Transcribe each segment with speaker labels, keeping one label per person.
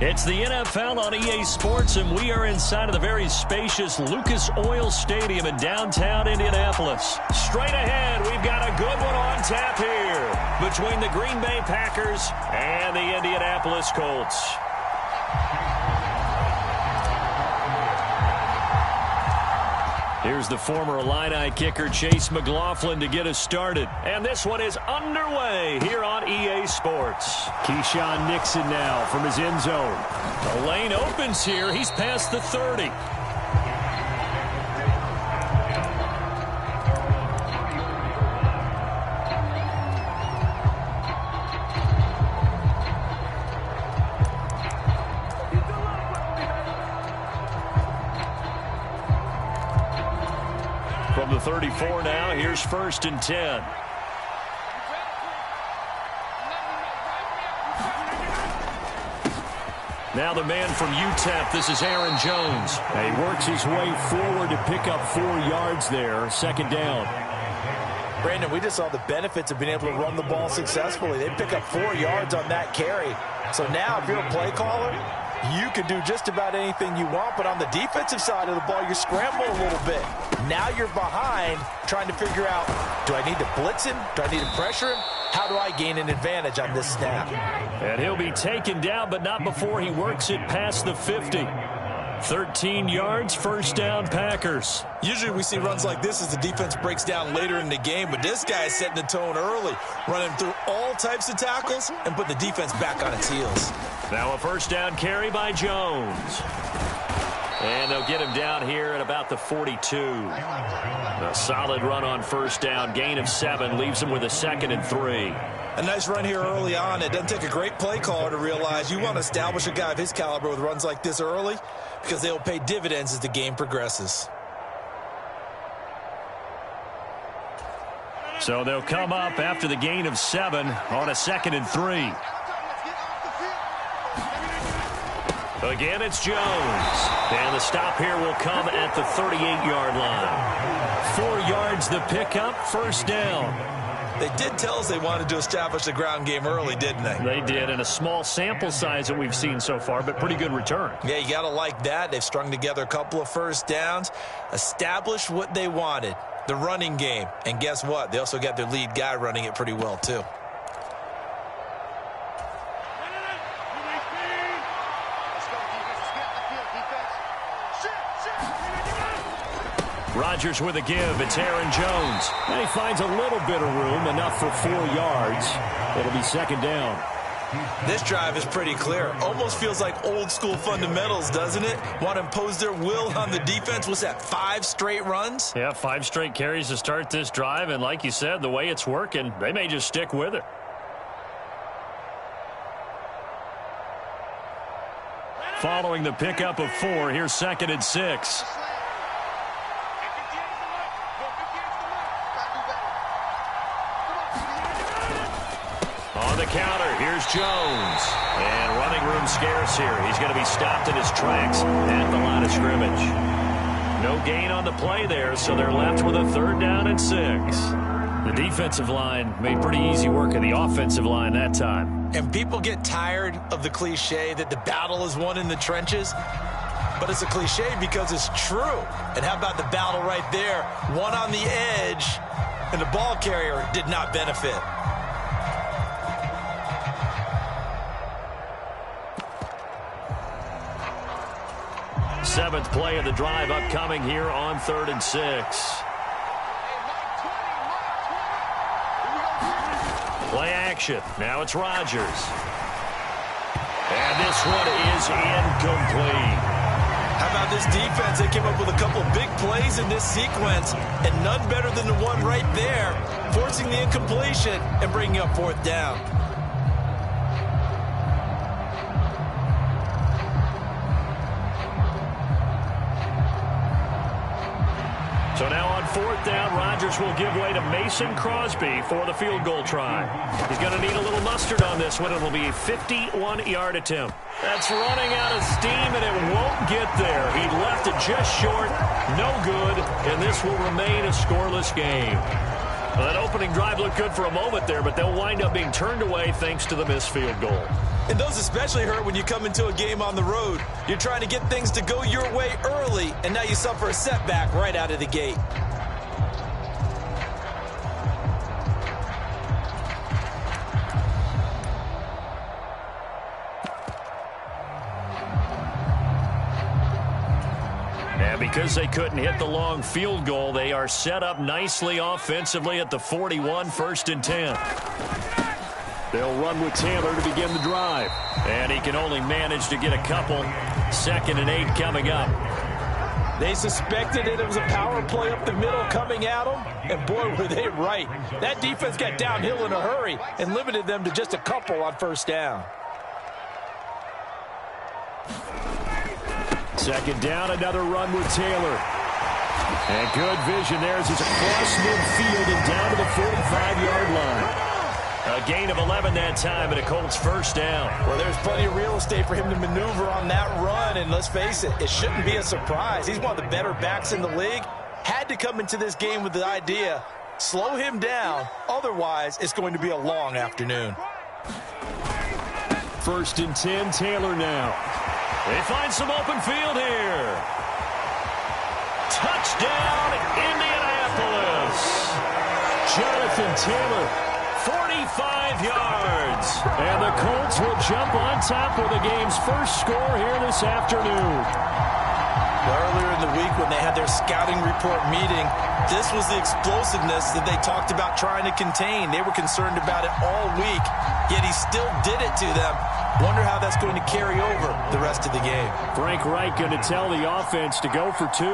Speaker 1: It's the NFL on EA Sports, and we are inside of the very spacious Lucas Oil Stadium in downtown Indianapolis. Straight ahead, we've got a good one on tap here between the Green Bay Packers and the Indianapolis Colts. Here's the former Illini kicker Chase McLaughlin to get us started. And this one is underway here on EA Sports. Keyshawn Nixon now from his end zone. The lane opens here. He's past the 30. From the 34 now, here's 1st and 10. Now the man from UTEP, this is Aaron Jones. And he works his way forward to pick up 4 yards there, 2nd down.
Speaker 2: Brandon, we just saw the benefits of being able to run the ball successfully. They pick up 4 yards on that carry. So now if you're a play caller, you can do just about anything you want, but on the defensive side of the ball, you're scrambling a little bit. Now you're behind trying to figure out, do I need to blitz him? Do I need to pressure him? How do I gain an advantage on this snap?
Speaker 1: And he'll be taken down, but not before he works it past the 50. 13 yards, 1st down, Packers.
Speaker 3: Usually we see runs like this as the defense breaks down later in the game, but this guy is setting the tone early, running through all types of tackles and put the defense back on its heels.
Speaker 1: Now a 1st down carry by Jones. And they'll get him down here at about the 42. A solid run on 1st down, gain of 7, leaves him with a 2nd and 3.
Speaker 3: A nice run here early on. It doesn't take a great play caller to realize you want to establish a guy of his caliber with runs like this early because they will pay dividends as the game progresses.
Speaker 1: So they'll come up after the gain of 7 on a 2nd and 3. Again, it's Jones. And the stop here will come at the 38-yard line. 4 yards the pickup, 1st down.
Speaker 3: They did tell us they wanted to establish the ground game early, didn't they?
Speaker 1: They did, and a small sample size that we've seen so far, but pretty good return.
Speaker 3: Yeah, you got to like that. They've strung together a couple of 1st downs, established what they wanted, the running game. And guess what? They also got their lead guy running it pretty well, too.
Speaker 1: Rodgers with a give. It's Aaron Jones. And he finds a little bit of room, enough for 4 yards. It'll be 2nd down.
Speaker 3: This drive is pretty clear. Almost feels like old school fundamentals, doesn't it? Want to impose their will on the defense. What's that, 5 straight runs?
Speaker 1: Yeah, 5 straight carries to start this drive. And like you said, the way it's working, they may just stick with it. Following the pickup of 4, here's 2nd and 6. On the counter, here's Jones. And running room scarce here. He's going to be stopped in his tracks at the line of scrimmage. No gain on the play there, so they're left with a 3rd down and 6. The defensive line made pretty easy work of the offensive line that time.
Speaker 3: And people get tired of the cliche that the battle is won in the trenches. But it's a cliche because it's true. And how about the battle right there? One on the edge, and the ball carrier did not benefit.
Speaker 1: 7th play of the drive upcoming here on 3rd and 6. Play action. Now it's Rodgers. And this one is incomplete.
Speaker 3: How about this defense? They came up with a couple of big plays in this sequence, and none better than the one right there, forcing the incompletion and bringing up 4th down.
Speaker 1: So now on 4th down, Rodgers will give way to Mason Crosby for the field goal try. He's going to need a little mustard on this one. It'll be a 51-yard attempt. That's running out of steam, and it won't get there. He left it just short. No good, and this will remain a scoreless game. Well, that opening drive looked good for a moment there, but they'll wind up being turned away thanks to the missed field goal.
Speaker 3: And those especially hurt when you come into a game on the road. You're trying to get things to go your way early, and now you suffer a setback right out of the gate.
Speaker 1: And because they couldn't hit the long field goal, they are set up nicely offensively at the 41, 1st and 10. They'll run with Taylor to begin the drive. And he can only manage to get a couple. 2nd and 8 coming up.
Speaker 2: They suspected it was a power play up the middle coming at them, and boy, were they right. That defense got downhill in a hurry and limited them to just a couple on 1st down.
Speaker 1: 2nd down, another run with Taylor. And good vision there as he's across midfield and down to the 45-yard line. A gain of 11 that time, and a Colts 1st down.
Speaker 2: Well, there's plenty of real estate for him to maneuver on that run, and let's face it, it shouldn't be a surprise. He's one of the better backs in the league. Had to come into this game with the idea, slow him down, otherwise it's going to be a long afternoon.
Speaker 1: 1st and 10, Taylor now. They find some open field here. Touchdown, Indianapolis. Jonathan Taylor, 45 yards. And the Colts will jump on top with the game's first score here this afternoon.
Speaker 3: Earlier in the week when they had their scouting report meeting, this was the explosiveness that they talked about trying to contain. They were concerned about it all week, yet he still did it to them. Wonder how that's going to carry over the rest of the game.
Speaker 1: Frank Reich going to tell the offense to go for 2.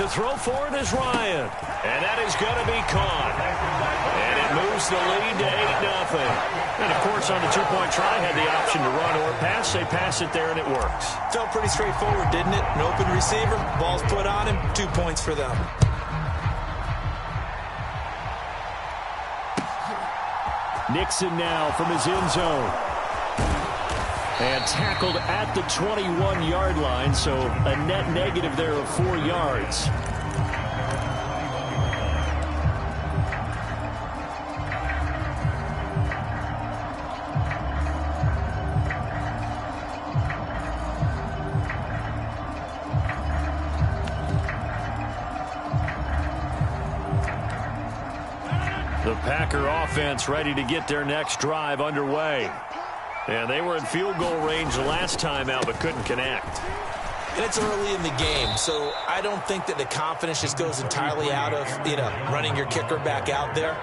Speaker 1: To throw for it is Ryan. And that is going to be caught. And it moves the lead to 8-0. And, of course, on the 2-point try, had the option to run or pass. They pass it there, and it works.
Speaker 3: Felt pretty straightforward, didn't it? An open receiver, ball's put on him, 2 points for them.
Speaker 1: Nixon now from his end zone. And tackled at the 21-yard line, so a net negative there of 4 yards. The Packer offense ready to get their next drive underway. And they were in field goal range the last time out, but couldn't connect.
Speaker 3: And it's early in the game, so I don't think that the confidence just goes entirely out of, running your kicker back out there.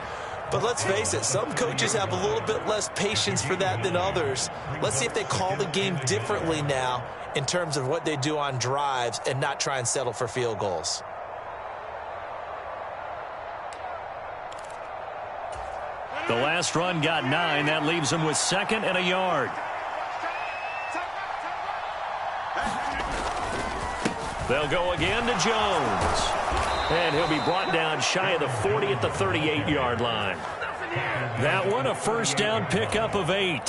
Speaker 3: But let's face it, some coaches have a little bit less patience for that than others. Let's see if they call the game differently now in terms of what they do on drives and not try and settle for field goals.
Speaker 1: The last run got 9. That leaves them with 2nd and a yard. They'll go again to Jones. And he'll be brought down shy of the 40 at the 38-yard line. That one a 1st down pickup of 8.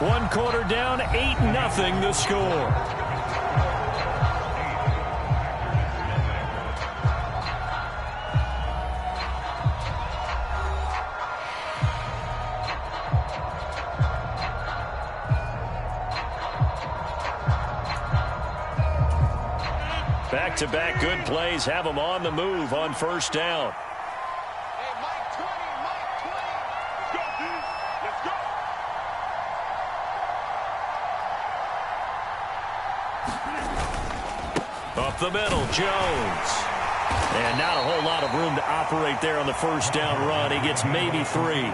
Speaker 1: One quarter down, 8-0 the score. Back-to-back good plays have them on the move on 1st down. Up the middle, Jones. And not a whole lot of room to operate there on the 1st down run. He gets maybe 3.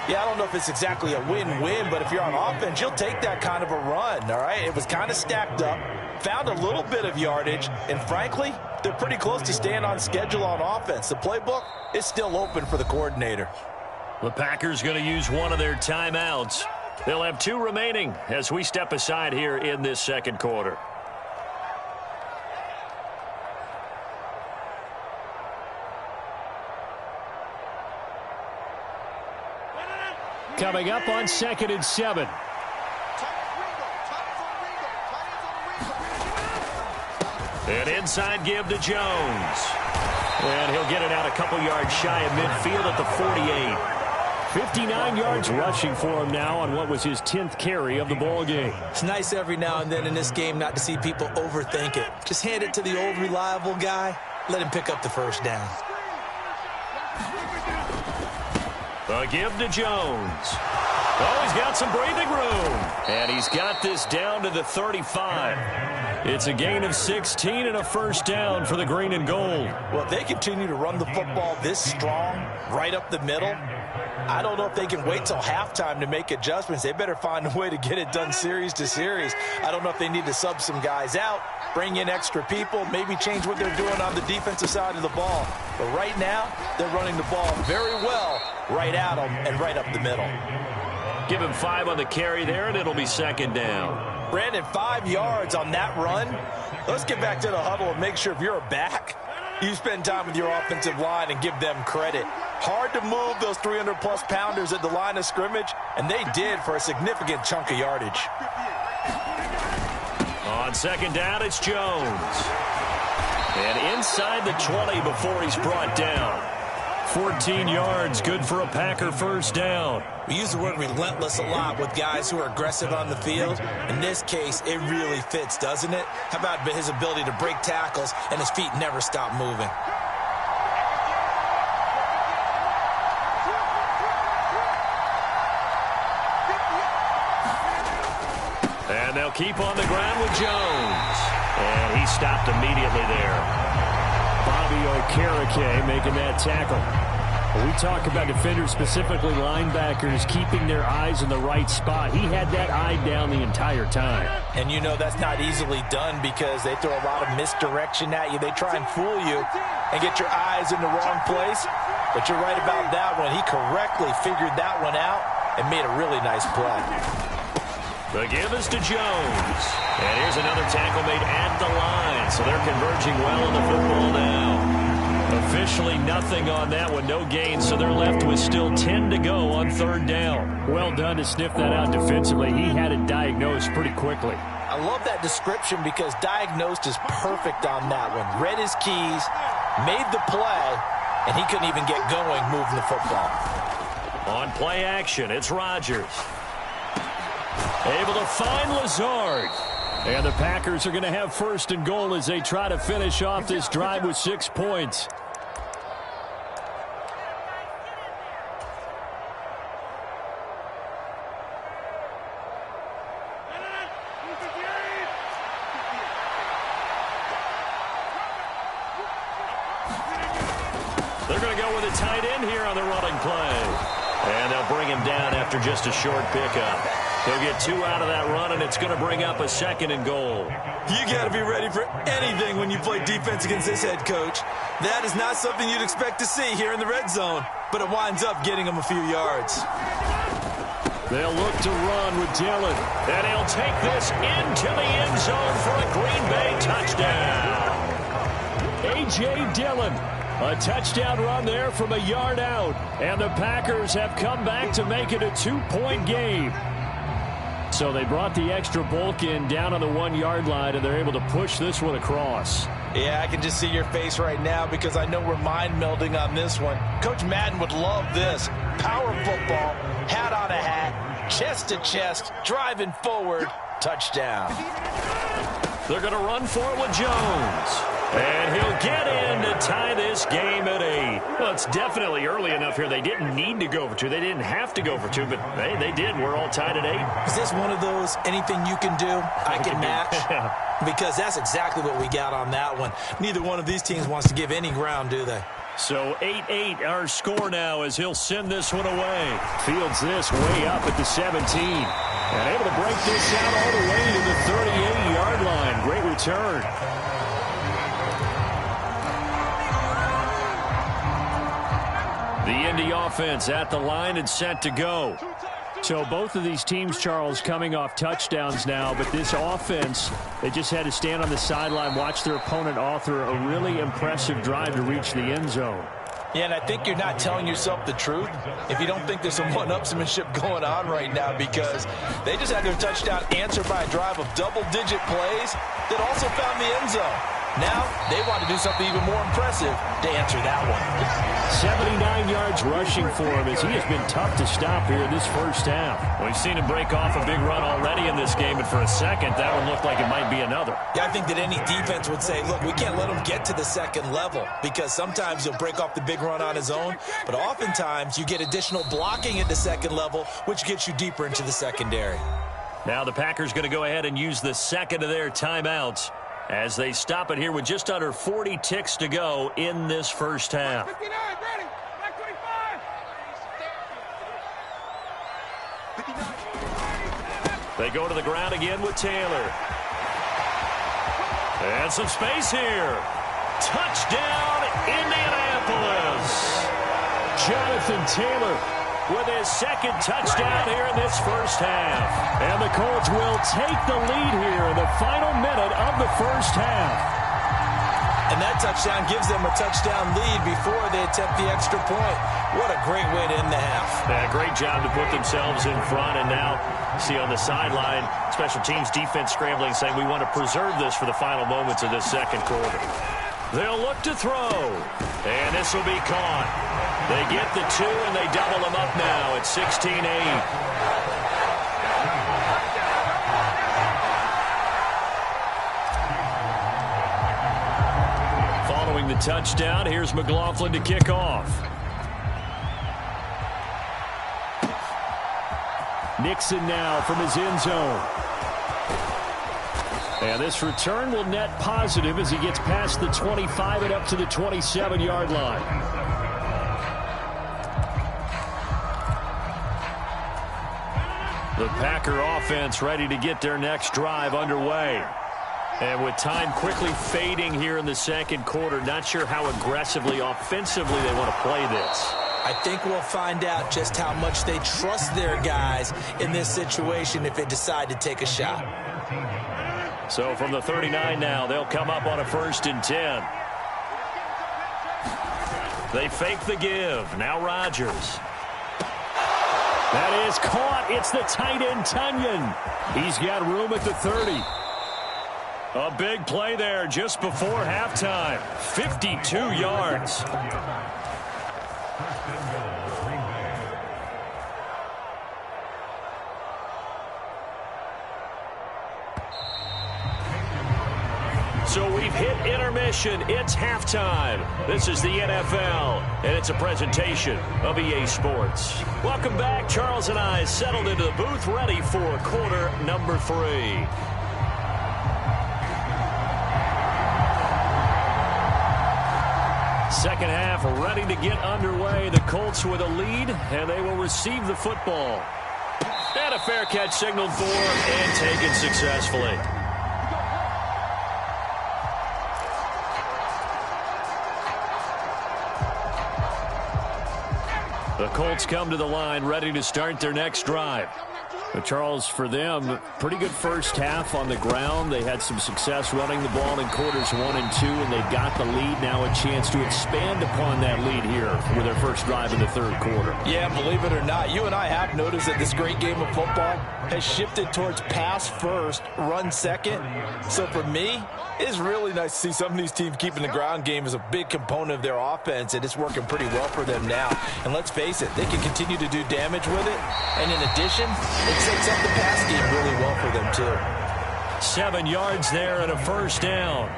Speaker 2: Yeah, I don't know if it's exactly a win-win, but if you're on offense, you'll take that kind of a run, all right? It was kind of stacked up, found a little bit of yardage, and frankly, they're pretty close to staying on schedule on offense. The playbook is still open for the coordinator.
Speaker 1: The Packers going to use one of their timeouts. They'll have 2 remaining as we step aside here in this 2nd quarter. Coming up on 2nd and 7. An inside give to Jones. And he'll get it out a couple yards shy of midfield at the 48. 59 yards rushing for him now on what was his 10th carry of the ball game.
Speaker 3: It's nice every now and then in this game not to see people overthink it. Just hand it to the old reliable guy. Let him pick up the first down.
Speaker 1: The give to Jones. Oh, he's got some breathing room. And he's got this down to the 35. It's a gain of 16 and a first down for the green and gold.
Speaker 2: Well, if they continue to run the football this strong, right up the middle, I don't know if they can wait till halftime to make adjustments. They better find a way to get it done series to series. I don't know if they need to sub some guys out, bring in extra people, maybe change what they're doing on the defensive side of the ball. But right now, they're running the ball very well right at them and right up the middle.
Speaker 1: Give him 5 on the carry there, and it'll be second down.
Speaker 2: Brandon, 5 yards on that run. Let's get back to the huddle and make sure if you're a back, you spend time with your offensive line and give them credit. Hard to move those 300-plus pounders at the line of scrimmage, and they did for a significant chunk of yardage.
Speaker 1: On second down, it's Jones. And inside the 20 before he's brought down. 14 yards, good for a Packer first down.
Speaker 3: We use the word relentless a lot with guys who are aggressive on the field. In this case, it really fits, doesn't it? How about his ability to break tackles and his feet never stop moving?
Speaker 1: And they'll keep on the ground with Jones. And he stopped immediately there. MattWpsycheUK making that tackle. We talk about defenders, specifically linebackers, keeping their eyes in the right spot. He had that eye down the entire time.
Speaker 2: And you know that's not easily done because they throw a lot of misdirection at you. They try and fool you and get your eyes in the wrong place. But you're right about that one. He correctly figured that one out and made a really nice play.
Speaker 1: The give is to Jones. And here's another tackle made at the line. So they're converging well on the football now. Officially nothing on that one, no gain, so they're left with still 10 to go on third down. Well done to sniff that out defensively. He had it diagnosed pretty quickly.
Speaker 2: I love that description because diagnosed is perfect on that one. Read his keys, made the play, and he couldn't even get going moving the football.
Speaker 1: On play action, it's Rodgers. Able to find Lazard. And the Packers are going to have first and goal as they try to finish off this drive with 6 points. They're going to go with a tight end here on the running play. And they'll bring him down after just a short pickup. He'll get 2 out of that run, and it's going to bring up a second and goal.
Speaker 3: You got to be ready for anything when you play defense against this head coach. That is not something you'd expect to see here in the red zone, but it winds up getting them a few yards.
Speaker 1: They'll look to run with Dillon, and he'll take this into the end zone for a Green Bay touchdown. A.J. Dillon, a touchdown run there from a yard out, and the Packers have come back to make it a 2-point game. So they brought the extra bulk in down on the 1-yard line, and they're able to push this one across.
Speaker 2: Yeah, I can just see your face right now because I know we're mind melding on this one. Coach Madden would love this. Power football, hat on a hat, chest to chest, driving forward, touchdown.
Speaker 1: They're going to run for it with Jones. And he'll get in to tie this game at 8. Well, it's definitely early enough here. They didn't need to go for 2. They didn't have to go for 2, but hey, they did. We're all tied at 8.
Speaker 3: Is this one of those anything you can do, I can match? Because that's exactly what we got on that one. Neither one of these teams wants to give any ground, do they?
Speaker 1: So 8-8 our score now as he'll send this one away. Fields this way up at the 17. And able to break this out all the way to the 38-yard line. Great return. The Indy offense at the line and set to go. So both of these teams, Charles, coming off touchdowns now, but this offense, they just had to stand on the sideline, watch their opponent author a really impressive drive to reach the end zone.
Speaker 2: Yeah, and I think you're not telling yourself the truth if you don't think there's some one-upsmanship going on right now because they just had their touchdown answered by a drive of double-digit plays that also found the end zone. Now they want to do something even more impressive to answer that one.
Speaker 1: 79 yards rushing for him as he has been tough to stop here in this first half. We've seen him break off a big run already in this game, and for a second, that one looked like it might be another.
Speaker 3: Yeah, I think that any defense would say, look, we can't let him get to the second level because sometimes he'll break off the big run on his own, but oftentimes you get additional blocking at the second level, which gets you deeper into the secondary.
Speaker 1: Now the Packers going to go ahead and use the second of their timeouts as they stop it here with just under 40 ticks to go in this first half.
Speaker 4: 59, ready. Black 25.
Speaker 1: They go to the ground again with Taylor. And some space here. Touchdown, Indianapolis. Jonathan Taylor with his second touchdown here in this first half. And the Colts will take the lead here in the final minute of the first half.
Speaker 3: And that touchdown gives them a touchdown lead before they attempt the extra point. What a great way to end the half.
Speaker 1: Yeah, great job to put themselves in front. And now, see on the sideline, special teams defense scrambling, saying we want to preserve this for the final moments of this second quarter. They'll look to throw. And this will be caught. They get the 2, and they double them up now at 16-8. Following the touchdown, here's McLaughlin to kick off. Nixon now from his end zone. And this return will net positive as he gets past the 25 and up to the 27-yard line. The Packer offense ready to get their next drive underway. And with time quickly fading here in the second quarter, not sure how aggressively, offensively they want to play this.
Speaker 3: I think we'll find out just how much they trust their guys in this situation if they decide to take a shot.
Speaker 1: So from the 39 now, they'll come up on a 1st and 10. They fake the give. Now Rodgers. That is caught. It's the tight end, Tunyon. He's got room at the 30. A big play there just before halftime. 52 yards. So we've hit intermission. It's halftime. This is the NFL, and it's a presentation of EA Sports. Welcome back. Charles and I settled into the booth, ready for quarter number 3. Second half ready to get underway. The Colts with a lead, and they will receive the football. And a fair catch signaled for and taken successfully. The Colts come to the line ready to start their next drive. But Charles, for them, pretty good first half on the ground. They had some success running the ball in quarters 1 and 2, and they've got the lead. Now a chance to expand upon that lead here with their first drive in the third quarter.
Speaker 2: Yeah, believe it or not, you and I have noticed that this great game of football has shifted towards pass first, run second. So for me, it's really nice to see some of these teams keeping the ground game as a big component of their offense, and it's working pretty well for them now. And let's face it, they can continue to do damage with it. And in addition, it sets up the pass game really well for them, too.
Speaker 1: 7 yards there and a first down.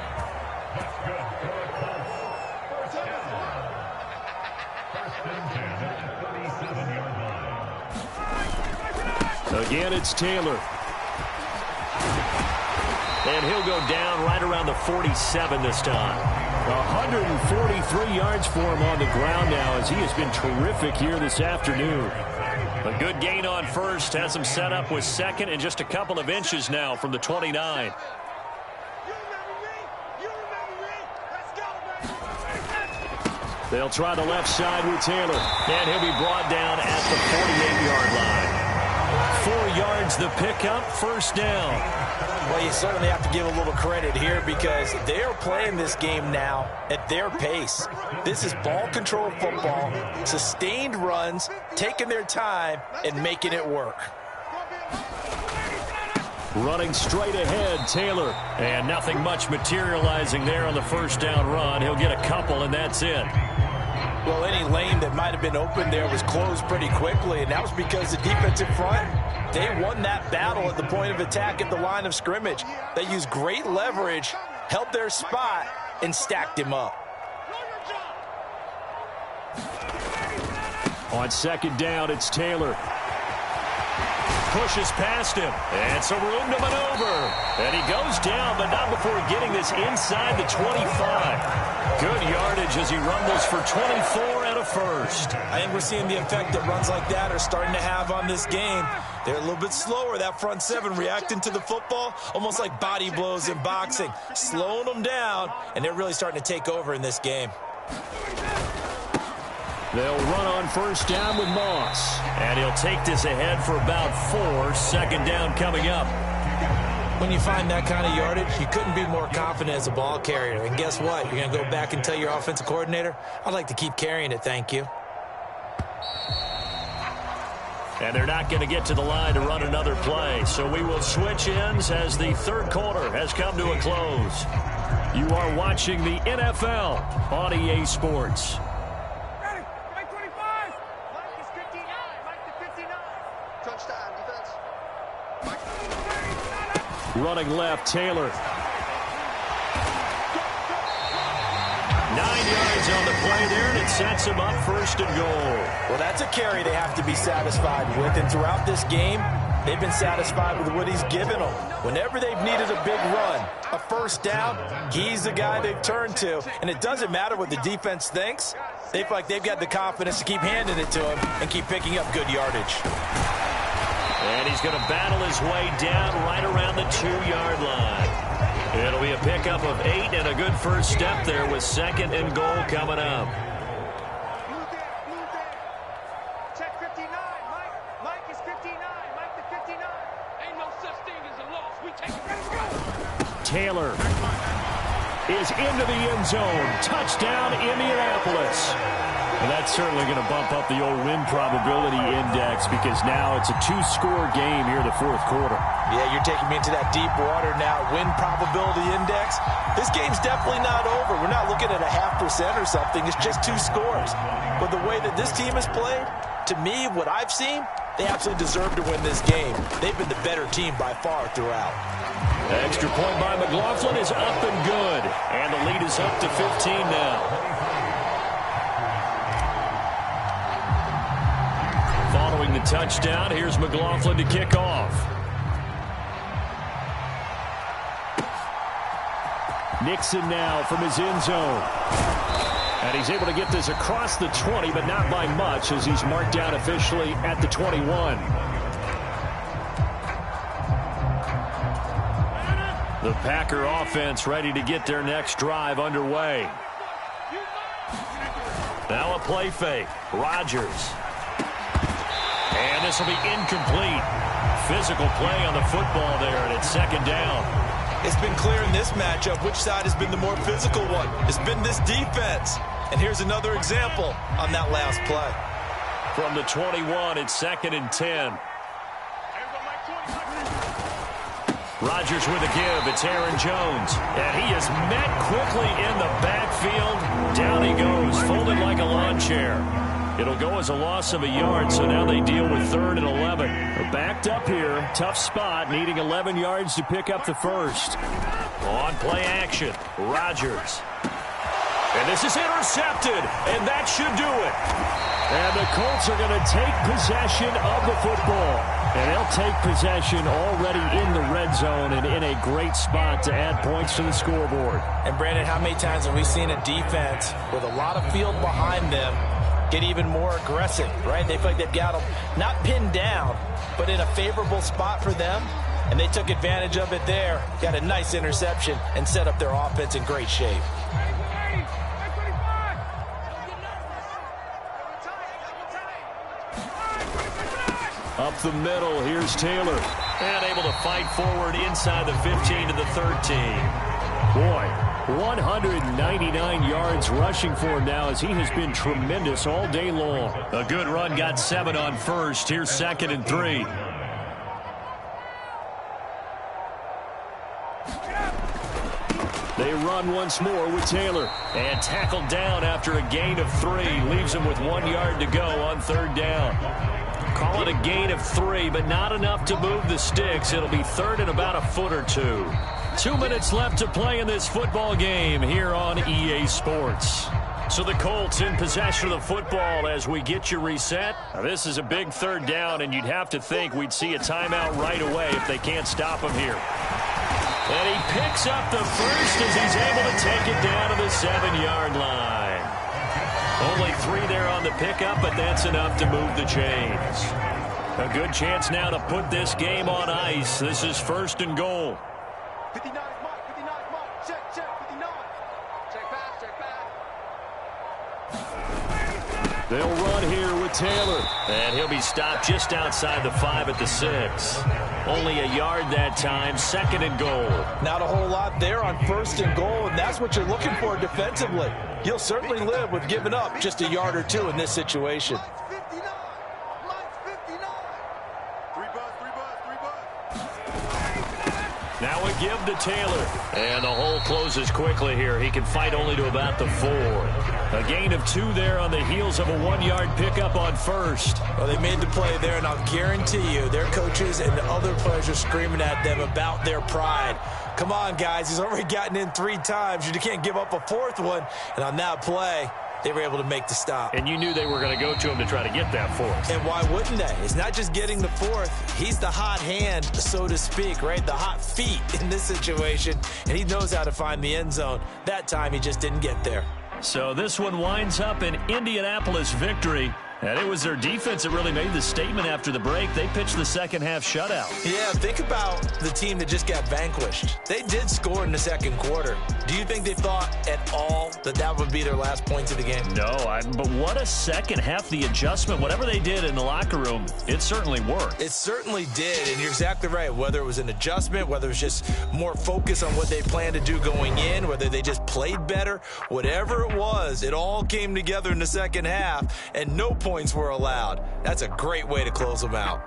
Speaker 1: Again, it's Taylor. And he'll go down right around the 47 this time. 143 yards for him on the ground now as he has been terrific here this afternoon. A good gain on first, has him set up with second and just a couple of inches now from the 29. They'll try the left side with Taylor. And he'll be brought down at the 48-yard line. 4 yards the pickup, first down.
Speaker 2: Well, you certainly have to give a little credit here because they're playing this game now at their pace. This is ball control football, sustained runs, taking their time, and making it work.
Speaker 1: Running straight ahead, Taylor. And nothing much materializing there on the first down run. He'll get a couple, and that's it.
Speaker 2: Well, any lane that might have been open there was closed pretty quickly, and that was because the defensive front, they won that battle at the point of attack at the line of scrimmage. They used great leverage, held their spot, and stacked him up.
Speaker 1: On second down, it's Taylor. Pushes past him, and some room to maneuver. And he goes down, but not before getting this inside the 25. Good yardage as he rumbles for 24 and a first.
Speaker 3: I think we're seeing the effect that runs like that are starting to have on this game. They're a little bit slower, that front seven, reacting to the football, almost like body blows in boxing, slowing them down, and they're really starting to take over in this game.
Speaker 1: They'll run on first down with Moss. And he'll take this ahead for about 4. Second down coming up.
Speaker 3: When you find that kind of yardage, you couldn't be more confident as a ball carrier. And guess what? You're going to go back and tell your offensive coordinator, I'd like to keep carrying it, thank you.
Speaker 1: And they're not going to get to the line to run another play. So we will switch ends as the third quarter has come to a close. You are watching the NFL on EA Sports. Running left, Taylor. 9 yards on the play there, and it sets him up first and goal.
Speaker 2: Well, that's a carry they have to be satisfied with, and throughout this game, they've been satisfied with what he's given them. Whenever they've needed a big run, a first down, he's the guy they've turned to, and it doesn't matter what the defense thinks. They feel like they've got the confidence to keep handing it to him and keep picking up good yardage.
Speaker 1: And he's going to battle his way down right around the 2-yard line. It'll be a pickup of 8 and a good first step there with second and goal coming up.
Speaker 4: Check 59. Mike is 59. Mike the 59. Ain't no such thing as a loss. We take it. Let's go.
Speaker 1: Taylor is into the end zone. Touchdown, Indianapolis. And that's certainly going to bump up the old win probability index because now it's a 2-score game here in the fourth quarter.
Speaker 2: Yeah, you're taking me into that deep water now. Win probability index. This game's definitely not over. We're not looking at a 0.5% or something. It's just 2 scores. But the way that this team has played, to me, what I've seen, they absolutely deserve to win this game. They've been the better team by far throughout.
Speaker 1: The extra point by McLaughlin is up and good. And the lead is up to 15 now. Following the touchdown, here's McLaughlin to kick off. Nixon now from his end zone. And he's able to get this across the 20, but not by much as he's marked down officially at the 21. The Packer offense ready to get their next drive underway. Now a play fake. Rodgers. And this will be incomplete. Physical play on the football there, and it's second down.
Speaker 3: It's been clear in this matchup which side has been the more physical one. It's been this defense. And here's another example on that last play.
Speaker 1: From the 21, it's second and 10. Rodgers with a give. It's Aaron Jones. And he is met quickly in the backfield. Down he goes, folded like a lawn chair. It'll go as a loss of a yard, so now they deal with 3rd and 11. They're backed up here. Tough spot, needing 11 yards to pick up the first. On play action, Rodgers. And this is intercepted, and that should do it. And the Colts are going to take possession of the football. And they'll take possession already in the red zone and in a great spot to add points to the scoreboard.
Speaker 2: And, Brandon, how many times have we seen a defense with a lot of field behind them get even more aggressive, right? They feel like they've got them not pinned down, but in a favorable spot for them. And they took advantage of it there, got a nice interception, and set up their offense in great shape.
Speaker 1: Up the middle, here's Taylor. And able to fight forward inside the 15 to the 13. Boy, 199 yards rushing for him now as he has been tremendous all day long. A good run, got 7 on first. Here's second and 3. on once more with Taylor. And tackled down after a gain of 3. Leaves him with 1 yard to go on 3rd down. Call it a gain of 3, but not enough to move the sticks. It'll be 3rd and about a foot or 2. 2 minutes left to play in this football game here on EA Sports. So the Colts in possession of the football as we get you reset. Now this is a big 3rd down, and you'd have to think we'd see a timeout right away if they can't stop him here. And he picks up the first as he's able to take it down to the 7-yard line. Only 3 there on the pickup, but that's enough to move the chains. A good chance now to put this game on ice. This is 1st and goal.
Speaker 4: 59, Mike, 59, Mike, check, 59. Check pass, check pass.
Speaker 1: They'll run here with Taylor. And he'll be stopped just outside the 5 at the 6. Only a yard that time, 2nd and goal.
Speaker 2: Not a whole lot there on 1st and goal, and that's what you're looking for defensively. You'll certainly live with giving up just a yard or 2 in this situation.
Speaker 4: Mike's 59. Mike's 59. 3 bus, 3 bus, 3 bus.
Speaker 1: Now a give to Taylor. And the hole closes quickly here. He can fight only to about the 4. A gain of 2 there on the heels of a 1-yard pickup on 1st.
Speaker 2: Well, they made the play there, and I'll guarantee you their coaches and the other players are screaming at them about their pride. Come on, guys. He's already gotten in 3 times. You can't give up a 4th one. And on that play, they were able to make the stop.
Speaker 1: And you knew they were going to go to him to try to get that 4th.
Speaker 2: And why wouldn't they? It's not just getting the 4th. He's the hot hand, so to speak, right? The hot feet in this situation. And he knows how to find the end zone. That time, he just didn't get there.
Speaker 1: So this one winds up an Indianapolis victory. And it was their defense that really made the statement after the break. They pitched the second-half shutout.
Speaker 2: Yeah, think about the team that just got vanquished. They did score in the 2nd quarter. Do you think they thought at all that that would be their last points of the game?
Speaker 1: No, but what a second half. The adjustment, whatever they did in the locker room, it certainly worked.
Speaker 2: It certainly did, and you're exactly right. Whether it was an adjustment, whether it was just more focus on what they planned to do going in, whether they just played better, whatever it was, it all came together in the second half, and no points were allowed. That's a great way to close them out.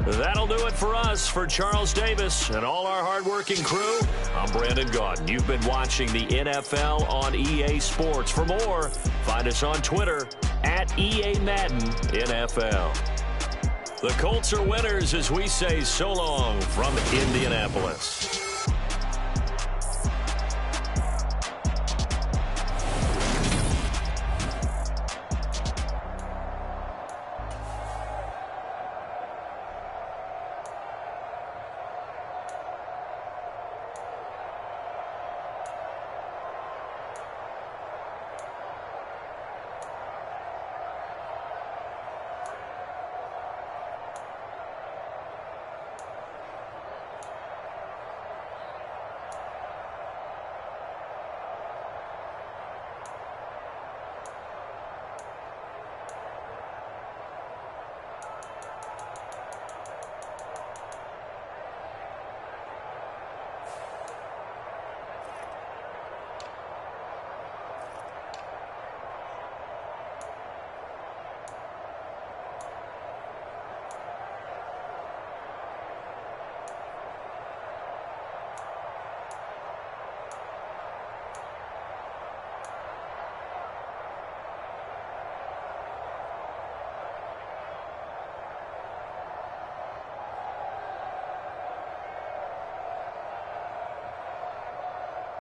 Speaker 1: That'll do it for us. For Charles Davis and all our hardworking crew, I'm Brandon Gaudin. You've been watching the NFL on EA Sports. For more, find us on Twitter at EA Madden NFL. The Colts are winners as we say so long from Indianapolis.